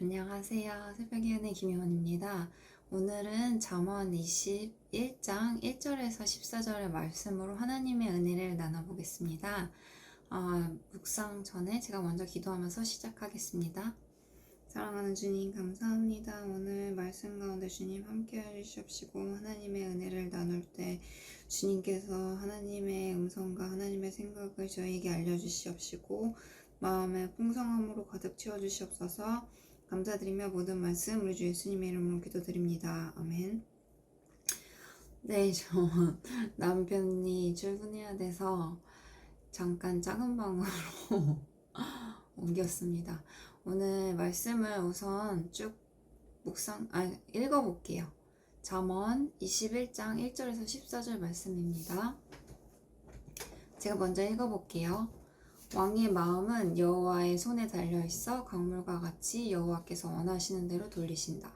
안녕하세요. 새벽의 은혜 김효원입니다. 오늘은 잠언 21장 1절에서 14절의 말씀으로 하나님의 은혜를 나눠보겠습니다. 묵상 전에 제가 먼저 기도하면서 시작하겠습니다. 사랑하는 주님 감사합니다. 오늘 말씀 가운데 주님 함께 해주시옵시고 하나님의 은혜를 나눌 때 주님께서 하나님의 음성과 하나님의 생각을 저희에게 알려주시옵시고 마음의 풍성함으로 가득 채워주시옵소서. 감사드리며 모든 말씀 우리 주 예수님의 이름으로 기도드립니다. 아멘. 네, 저 남편이 출근해야 돼서 잠깐 작은 방으로 옮겼습니다. 오늘 말씀을 우선 쭉 읽어볼게요. 잠언 21장 1절에서 14절 말씀입니다. 제가 먼저 읽어볼게요. 왕의 마음은 여호와의 손에 달려있어 강물과 같이 여호와께서 원하시는 대로 돌리신다.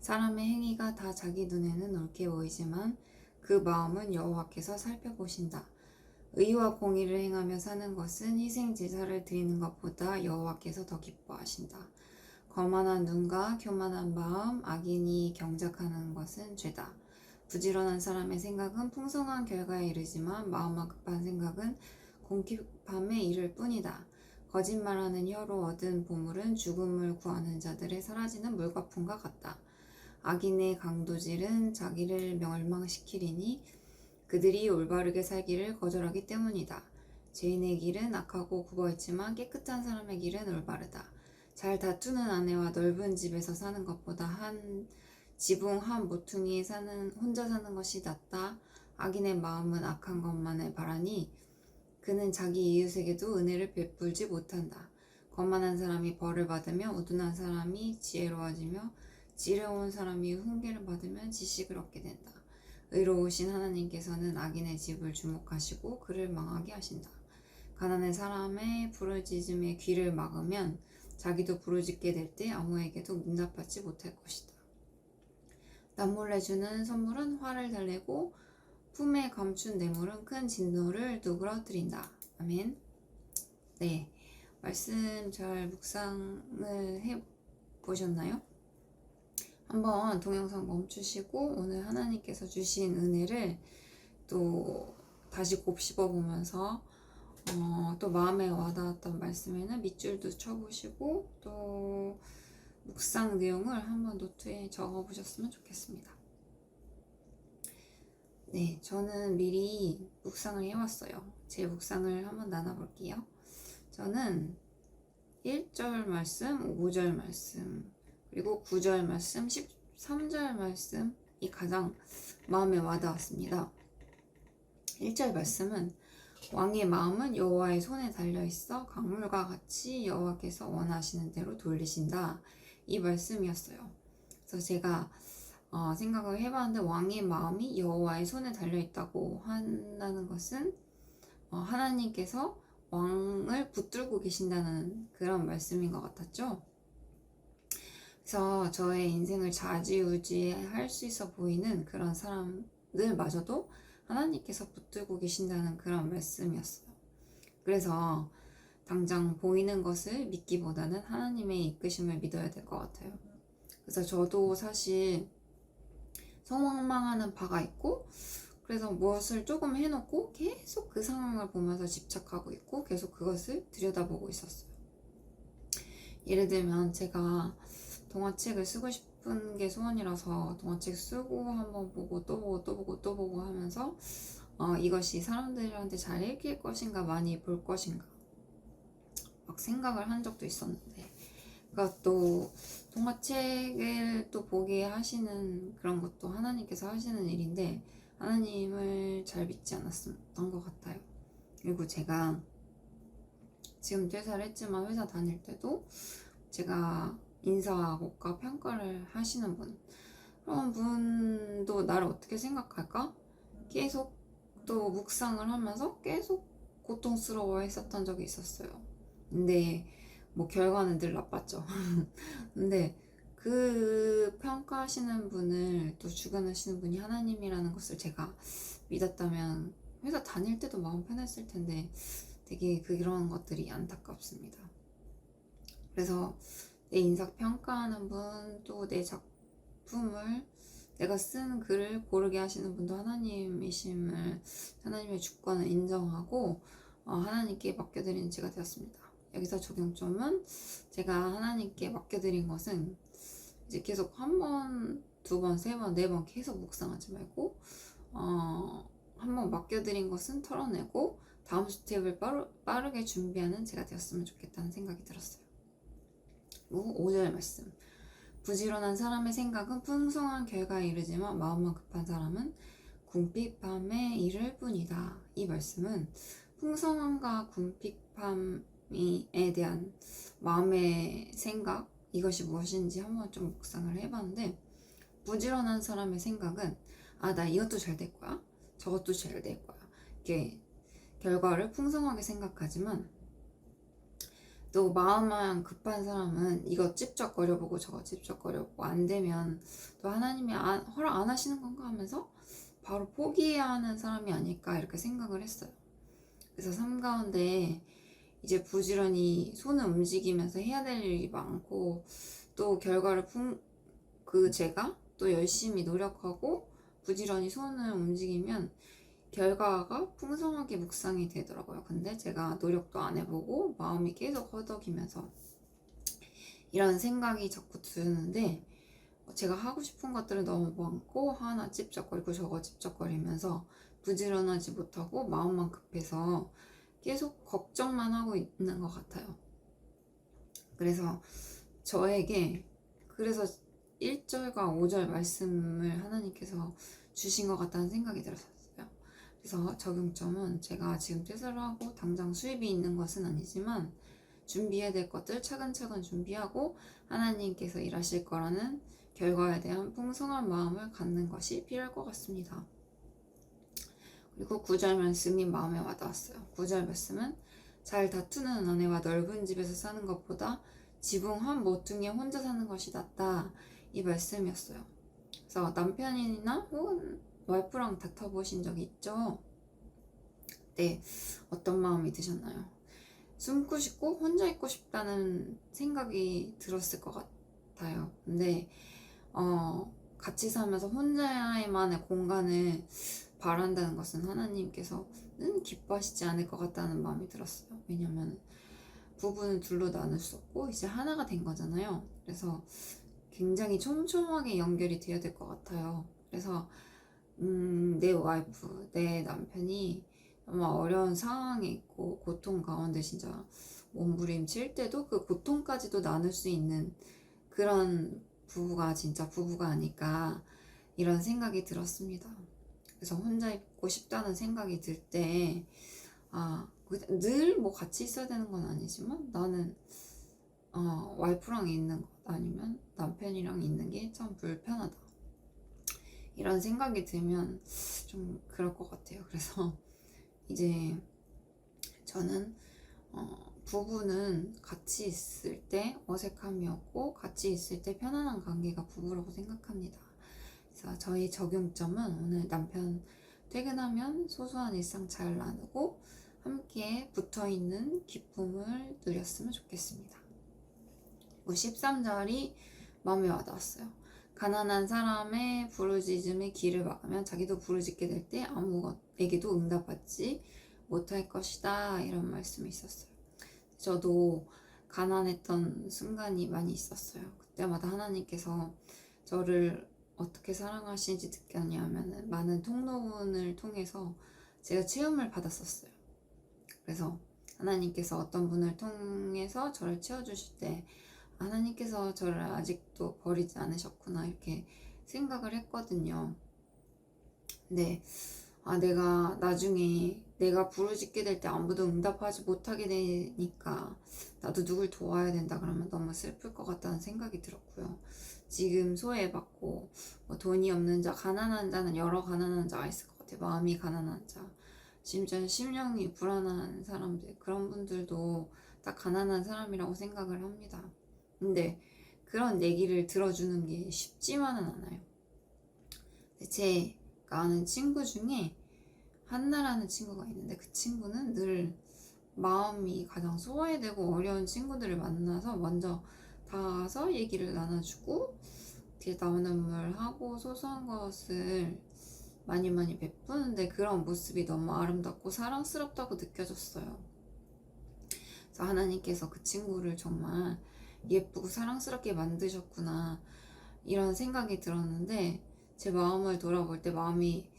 사람의 행위가 다 자기 눈에는 옳게 보이지만 그 마음은 여호와께서 살펴보신다. 의와 공의를 행하며 사는 것은 희생 제사를 드리는 것보다 여호와께서 더 기뻐하신다. 거만한 눈과 교만한 마음, 악인이 경작하는 것은 죄다. 부지런한 사람의 생각은 풍성한 결과에 이르지만 마음만 급한 생각은 공핍함에 이를 뿐이다. 거짓말하는 혀로 얻은 보물은 죽음을 구하는 자들의 사라지는 물거품과 같다. 악인의 강도질은 자기를 멸망시키리니 그들이 올바르게 살기를 거절하기 때문이다. 죄인의 길은 악하고 굽어있지만 깨끗한 사람의 길은 올바르다. 잘 다투는 아내와 넓은 집에서 사는 것보다 한 지붕 한 모퉁이에 혼자 사는 것이 낫다. 악인의 마음은 악한 것만을 바라니 그는 자기 이웃에게도 은혜를 베풀지 못한다. 거만한 사람이 벌을 받으며 우둔한 사람이 지혜로워지며 지혜로운 사람이 훈계를 받으면 지식을 얻게 된다. 의로우신 하나님께서는 악인의 집을 주목하시고 그를 망하게 하신다. 가난한 사람의 부르짖음에 귀를 막으면 자기도 부르짖게 될 때 아무에게도 응답받지 못할 것이다. 남몰래 주는 선물은 화를 달래고 품에 감춘 뇌물은 큰 진노를 누그러뜨린다. 아멘. 네, 말씀 잘 묵상을 해보셨나요? 한번 동영상 멈추시고 오늘 하나님께서 주신 은혜를 또 다시 곱씹어 보면서 또 마음에 와닿았던 말씀에는 밑줄도 쳐보시고 또 묵상 내용을 한번 노트에 적어보셨으면 좋겠습니다. 네, 저는 미리 묵상을 해왔어요. 제 묵상을 한번 나눠볼게요. 저는 1절 말씀, 5절 말씀, 그리고 9절 말씀, 13절 말씀이 가장 마음에 와닿았습니다. 1절 말씀은 왕의 마음은 여호와의 손에 달려있어 강물과 같이 여호와께서 원하시는 대로 돌리신다. 이 말씀이었어요. 그래서 제가 생각을 해봤는데 왕의 마음이 여호와의 손에 달려있다고 한다는 것은 하나님께서 왕을 붙들고 계신다는 그런 말씀인 것 같았죠. 그래서 저의 인생을 좌지우지할 수 있어 보이는 그런 사람들마저도 하나님께서 붙들고 계신다는 그런 말씀이었어요. 그래서 당장 보이는 것을 믿기보다는 하나님의 이끄심을 믿어야 될 것 같아요. 그래서 저도 사실 소망하는 바가 있고 그래서 무엇을 조금 해놓고 계속 그 상황을 보면서 집착하고 있고 계속 그것을 들여다보고 있었어요. 예를 들면 제가 동화책을 쓰고 싶은 게 소원이라서 동화책 쓰고 한번 보고 또 보고 또 보고 또 보고 하면서 이것이 사람들한테 잘 읽힐 것인가 많이 볼 것인가 막 생각을 한 적도 있었는데 그러니까 또 동화책을 또 보게 하시는 그런 것도 하나님께서 하시는 일인데 하나님을 잘 믿지 않았던 것 같아요. 그리고 제가 지금 퇴사를 했지만 회사 다닐 때도 제가 인사고과 평가를 하시는 그런 분도 나를 어떻게 생각할까? 계속 또 묵상을 하면서 계속 고통스러워 했었던 적이 있었어요. 근데 뭐 결과는 늘 나빴죠. 근데 그 평가하시는 분을 또 주관하시는 분이 하나님이라는 것을 제가 믿었다면 회사 다닐 때도 마음 편했을 텐데 되게 그런 것들이 안타깝습니다. 그래서 내 인상 평가하는 분, 또 내 작품을, 내가 쓴 글을 고르게 하시는 분도 하나님이심을, 하나님의 주권을 인정하고 하나님께 맡겨드리는 제가 되었습니다. 여기서 적용점은 제가 하나님께 맡겨드린 것은 이제 계속 한 번, 두 번, 세 번, 네 번 계속 묵상하지 말고 한 번 맡겨드린 것은 털어내고 다음 스텝을 빠르게 준비하는 제가 되었으면 좋겠다는 생각이 들었어요. 그리고 5절 말씀. 부지런한 사람의 생각은 풍성한 결과에 이르지만 마음만 급한 사람은 궁핍함에 이를 뿐이다. 이 말씀은 풍성함과 궁핍함에 대한 마음의 생각, 이것이 무엇인지 한번 좀 묵상을 해봤는데, 부지런한 사람의 생각은 나 이것도 잘 될 거야, 저것도 잘 될 거야, 이렇게 결과를 풍성하게 생각하지만, 또 마음만 급한 사람은 이거 찝쩍거려보고 저거 찝쩍거려보고 안 되면 또 하나님이 허락 안 하시는 건가 하면서 바로 포기해야 하는 사람이 아닐까 이렇게 생각을 했어요. 그래서 삶 가운데 이제 부지런히 손을 움직이면서 해야 될 일이 많고, 또 결과를 제가 또 열심히 노력하고 부지런히 손을 움직이면 결과가 풍성하게 묵상이 되더라고요. 근데 제가 노력도 안 해보고 마음이 계속 허덕이면서 이런 생각이 자꾸 드는데, 제가 하고 싶은 것들은 너무 많고 하나 찝쩍거리고 저거 찝쩍거리면서 부지런하지 못하고 마음만 급해서 계속 걱정만 하고 있는 것 같아요. 그래서 저에게 1절과 5절 말씀을 하나님께서 주신 것 같다는 생각이 들었어요. 그래서 적용점은 제가 지금 퇴사를 하고 당장 수입이 있는 것은 아니지만 준비해야 될 것들 차근차근 준비하고 하나님께서 일하실 거라는 결과에 대한 풍성한 마음을 갖는 것이 필요할 것 같습니다. 그리고 9절 말씀이 마음에 와닿았어요. 9절 말씀은 잘 다투는 아내와 넓은 집에서 사는 것보다 지붕 한 모퉁이에 혼자 사는 것이 낫다, 이 말씀이었어요. 그래서 남편이나 혹은 와이프랑 다퉈보신 적이 있죠? 네, 어떤 마음이 드셨나요? 숨고 싶고 혼자 있고 싶다는 생각이 들었을 것 같아요. 근데 같이 살면서 혼자만의 공간을 바란다는 것은 하나님께서는 기뻐하시지 않을 것 같다는 마음이 들었어요. 왜냐면 부부는 둘로 나눌 수 없고 이제 하나가 된 거잖아요. 그래서 굉장히 촘촘하게 연결이 되어야 될 것 같아요. 그래서 내 와이프, 내 남편이 아마 어려운 상황에 있고 고통 가운데 진짜 몸부림칠 때도 그 고통까지도 나눌 수 있는 그런 부부가 진짜 부부가 아닐까, 이런 생각이 들었습니다. 그래서 혼자 있고 싶다는 생각이 들 때 늘 뭐 같이 있어야 되는 건 아니지만 나는 와이프랑 있는 것 아니면 남편이랑 있는 게 참 불편하다, 이런 생각이 들면 좀 그럴 것 같아요. 그래서 이제 저는 부부는 같이 있을 때 어색함이 없고 같이 있을 때 편안한 관계가 부부라고 생각합니다. 그래서 저희 적용점은 오늘 남편 퇴근하면 소소한 일상 잘 나누고 함께 붙어있는 기쁨을 누렸으면 좋겠습니다. 13절이 마음에 와닿았어요. 가난한 사람의 부르짖음에 귀를 막으면 자기도 부르짖게 될 때 아무에게도 응답받지 못할 것이다, 이런 말씀이 있었어요. 저도 가난했던 순간이 많이 있었어요. 그때마다 하나님께서 저를 어떻게 사랑하시는지 느꼈냐면 많은 통로문을 통해서 제가 체험을 받았었어요. 그래서 하나님께서 어떤 분을 통해서 저를 채워주실 때 하나님께서 저를 아직도 버리지 않으셨구나, 이렇게 생각을 했거든요. 근데 내가 나중에 내가 부르짖게 될 때 아무도 응답하지 못하게 되니까 나도 누굴 도와야 된다 그러면 너무 슬플 것 같다는 생각이 들었고요. 지금 소외받고 돈이 없는 자, 가난한 자는 여러 가난한 자가 있을 것 같아요. 마음이 가난한 자, 심지어 심령이 불안한 사람들, 그런 분들도 다 가난한 사람이라고 생각을 합니다. 근데 그런 얘기를 들어주는 게 쉽지만은 않아요. 제가 아는 친구 중에 한나라는 친구가 있는데 그 친구는 늘 마음이 가장 소외되고 어려운 친구들을 만나서 먼저 가서 얘기를 나눠주고 뒤에 나오는 물 하고 소소한 것을 많이 베푸는데 그런 모습이 너무 아름답고 사랑스럽다고 느껴졌어요. 그래서 하나님께서 그 친구를 정말 예쁘고 사랑스럽게 만드셨구나 이런 생각이 들었는데 제 마음을 돌아볼 때 마음이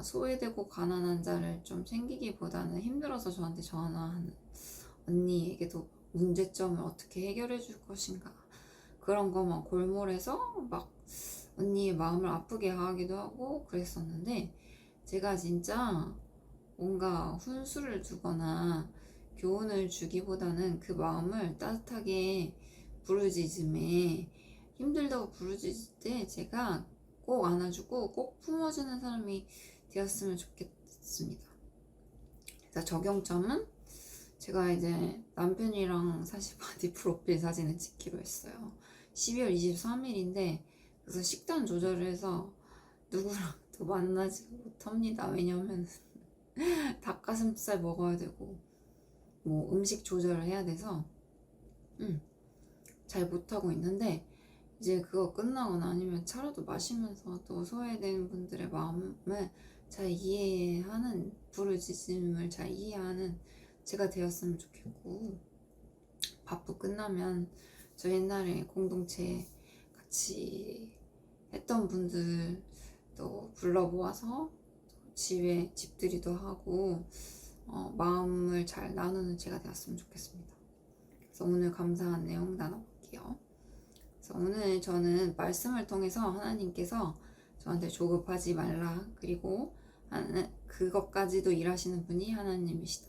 소외되고 가난한 자를 좀 챙기기보다는 힘들어서 저한테 전화하는 언니에게도 문제점을 어떻게 해결해 줄 것인가 그런 거만 골몰해서 막 언니의 마음을 아프게 하기도 하고 그랬었는데 제가 진짜 뭔가 훈수를 두거나 교훈을 주기보다는 그 마음을 따뜻하게 부르짖음에 힘들다고 부르짖을 때 제가 꼭 안아주고 꼭 품어주는 사람이 되었으면 좋겠습니다. 그래서 적용점은 제가 이제 남편이랑 사실 바디 프로필 사진을 찍기로 했어요. 12월 23일인데 그래서 식단 조절을 해서 누구랑 또 만나지 못합니다. 왜냐면 닭가슴살 먹어야 되고 뭐 음식 조절을 해야 돼서 잘 못하고 있는데 이제 그거 끝나거나 아니면 차라도 마시면서 또 소외된 분들의 마음을 잘 이해하는 부르짖음을 잘 이해하는 제가 되었으면 좋겠고 바쁘 끝나면 저 옛날에 공동체 같이 했던 분들 또 불러 모아서 집들이도 하고 마음을 잘 나누는 제가 되었으면 좋겠습니다. 그래서 오늘 감사한 내용 나눠볼게요. 그래서 오늘 저는 말씀을 통해서 하나님께서 저한테 조급하지 말라 그리고 그것까지도 일하시는 분이 하나님이시다.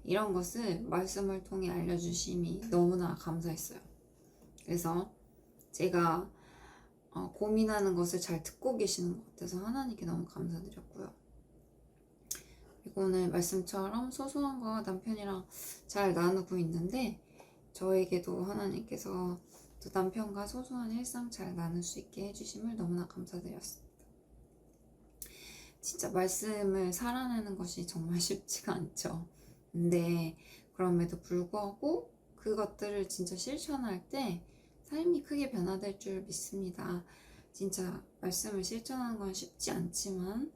이런 것을 말씀을 통해 알려주심이 너무나 감사했어요. 그래서 제가 고민하는 것을 잘 듣고 계시는 것 같아서 하나님께 너무 감사드렸고요. 그리고 오늘 말씀처럼 소소한 거 남편이랑 잘 나누고 있는데 저에게도 하나님께서 또 남편과 소소한 일상 잘 나눌 수 있게 해주심을 너무나 감사드렸습니다. 진짜 말씀을 살아내는 것이 정말 쉽지가 않죠. 근데 그럼에도 불구하고 그것들을 진짜 실천할 때 삶이 크게 변화될 줄 믿습니다. 진짜 말씀을 실천하는 건 쉽지 않지만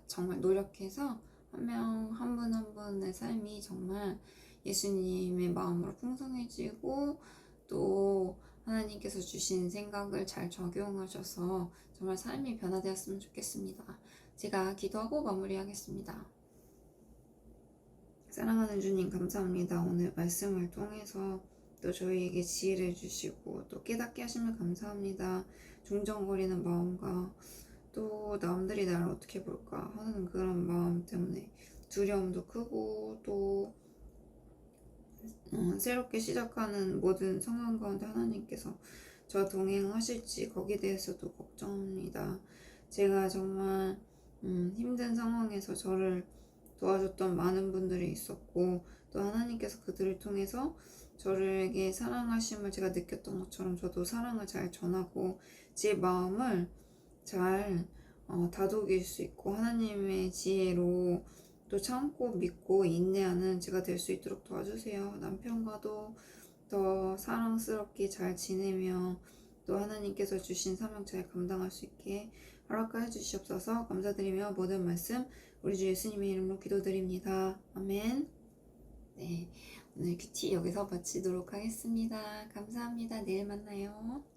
정말 노력해서 한 명 한 분 한 분의 삶이 정말 예수님의 마음으로 풍성해지고 또 하나님께서 주신 생각을 잘 적용하셔서 정말 삶이 변화되었으면 좋겠습니다. 제가 기도하고 마무리하겠습니다. 사랑하는 주님 감사합니다. 오늘 말씀을 통해서 또 저희에게 지혜를 주시고 또 깨닫게 하시면 감사합니다. 중정거리는 마음과 또 남들이 나를 어떻게 볼까 하는 그런 마음 때문에 두려움도 크고 또 새롭게 시작하는 모든 상황 가운데 하나님께서 저와 동행하실지 거기에 대해서도 걱정합니다. 제가 정말 힘든 상황에서 저를 도와줬던 많은 분들이 있었고 또 하나님께서 그들을 통해서 저에게 사랑하심을 제가 느꼈던 것처럼 저도 사랑을 잘 전하고 제 마음을 잘 다독일 수 있고 하나님의 지혜로 또 참고 믿고 인내하는 제가 될 수 있도록 도와주세요. 남편과도 더 사랑스럽게 잘 지내며 또 하나님께서 주신 사명 잘 감당할 수 있게 허락하여 주시옵소서. 감사드리며 모든 말씀 우리 주 예수님의 이름으로 기도드립니다. 아멘. 네, 오늘 큐티 여기서 마치도록 하겠습니다. 감사합니다. 내일 만나요.